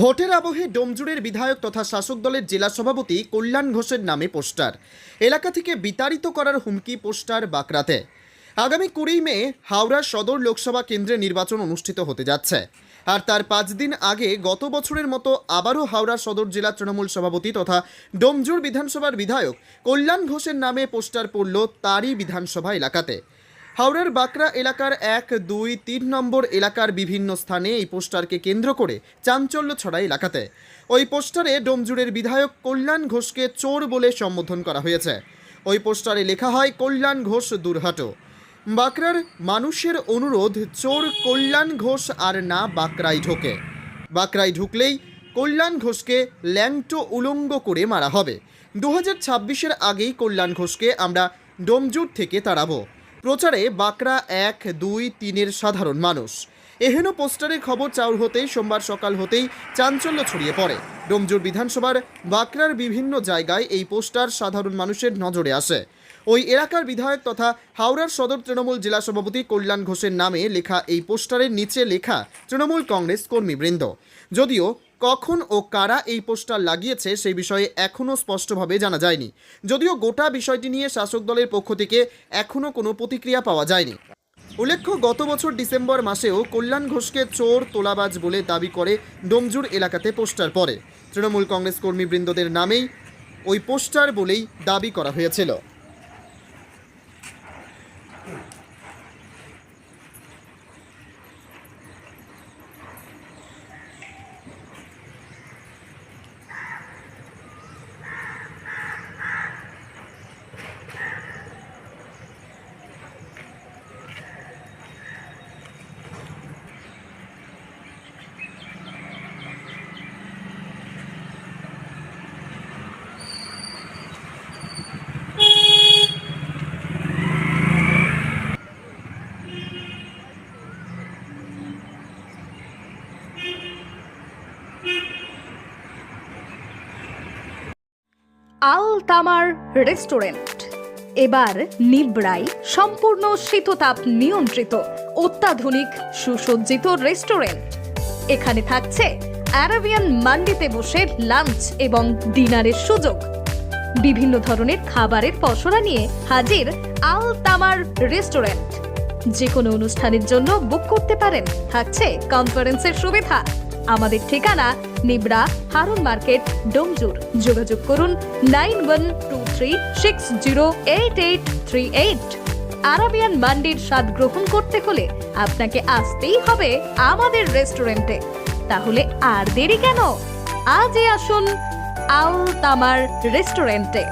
ভোটের আবহে ডোমজুড়ের বিধায়ক তথা শাসক দলের জেলা সভাপতি কল্যাণ ঘোষের নামে পোস্টার এলাকা থেকে বিতাড়িত করার হুমকি পোস্টার বাঁকড়াতে। আগামী 20 মে হাওড়া সদর লোকসভা কেন্দ্রে নির্বাচন অনুষ্ঠিত হতে যাচ্ছে, আর তার 5 দিন আগে গত বছরের মতো আবারও হাওড়া সদর জেলা তৃণমূল সভাপতি তথা ডোমজুড় বিধানসভার বিধায়ক কল্যাণ ঘোষের নামে পোস্টার পড়ল তারই বিধানসভা এলাকাতে। হাওড়ার বাঁকড়া এলাকার 1, 2, 3 নম্বর এলাকার বিভিন্ন স্থানে এই পোস্টারকে কেন্দ্র করে চাঞ্চল্য ছড়ায় এলাকাতে। ওই পোস্টারে ডোমজুড়ের বিধায়ক কল্যাণ ঘোষকে চোর বলে সম্বোধন করা হয়েছে। ওই পোস্টারে লেখা হয়, কল্যাণ ঘোষ দূর হাটো। বাঁকড়ার মানুষের অনুরোধ, চোর কল্যাণ ঘোষ আর না বাঁকড়ায় ঢোকে। বাঁকড়ায় ঢুকলেই কল্যাণ ঘোষকে ল্যাংটো উলঙ্গ করে মারা হবে। 2026-এর আগেই কল্যাণ ঘোষকে আমরা ডোমজুড় থেকে তাড়াবো। প্রচারে বাঁকড়া 1, 2, 3-এর সাধারণ মানুষ। এহেন পোস্টারের খবর চাউর হতেই সোমবার সকাল হতেই চাঞ্চল্য ছড়িয়ে পড়ে। ডোমজুড় বিধানসভার বাঁকড়ার বিভিন্ন জায়গায় এই পোস্টার সাধারণ মানুষের নজরে আসে। ওই এলাকার বিধায়ক তথা হাওড়ার সদর তৃণমূল জেলা সভাপতি কল্যাণ ঘোষের নামে লেখা এই পোস্টারের নিচে লেখা তৃণমূল কংগ্রেস কর্মীবৃন্দ। যদিও কখন ও কারা এই পোস্টার লাগিয়েছে সেই বিষয়ে এখনও স্পষ্টভাবে জানা যায়নি। যদিও গোটা বিষয়টি নিয়ে শাসক দলের পক্ষ থেকে এখনও কোনো প্রতিক্রিয়া পাওয়া যায়নি। উল্লেখ্য, গত বছর ডিসেম্বর মাসেও কল্যাণ ঘোষকে চোর তোলাবাজ বলে দাবি করে ডোমজুড় এলাকাতে পোস্টার পড়ে। তৃণমূল কংগ্রেস কর্মীবৃন্দদের নামেই ওই পোস্টার বলেই দাবি করা হয়েছিল। আল তামার রেস্টুরেন্ট এবার নিবড়াই সম্পূর্ণ শীততাপ নিয়ন্ত্রিত অত্যাধুনিক সুসজ্জিত রেস্টুরেন্ট। এখানে থাকছে আরাবিয়ান মান্ডিতে বসে লাঞ্চ এবং ডিনারের সুযোগ। বিভিন্ন ধরনের খাবারের পসরা নিয়ে হাজির আল তামার রেস্টুরেন্ট। যে কোনো অনুষ্ঠানের জন্য বুক করতে পারেন, থাকছে কনফারেন্সের সুবিধা। আমাদের ঠিকানা নিবড়া হারুন মার্কেট, ডোমজুড়। যোগাযোগ করুন 9123608838। আরাবিয়ান মান্ডির স্বাদ গ্রহণ করতে হলে আপনাকে আসতেই হবে আমাদের রেস্টুরেন্টে। তাহলে আর দেরি কেন? আজই আসুন আল তামার রেস্টুরেন্টে।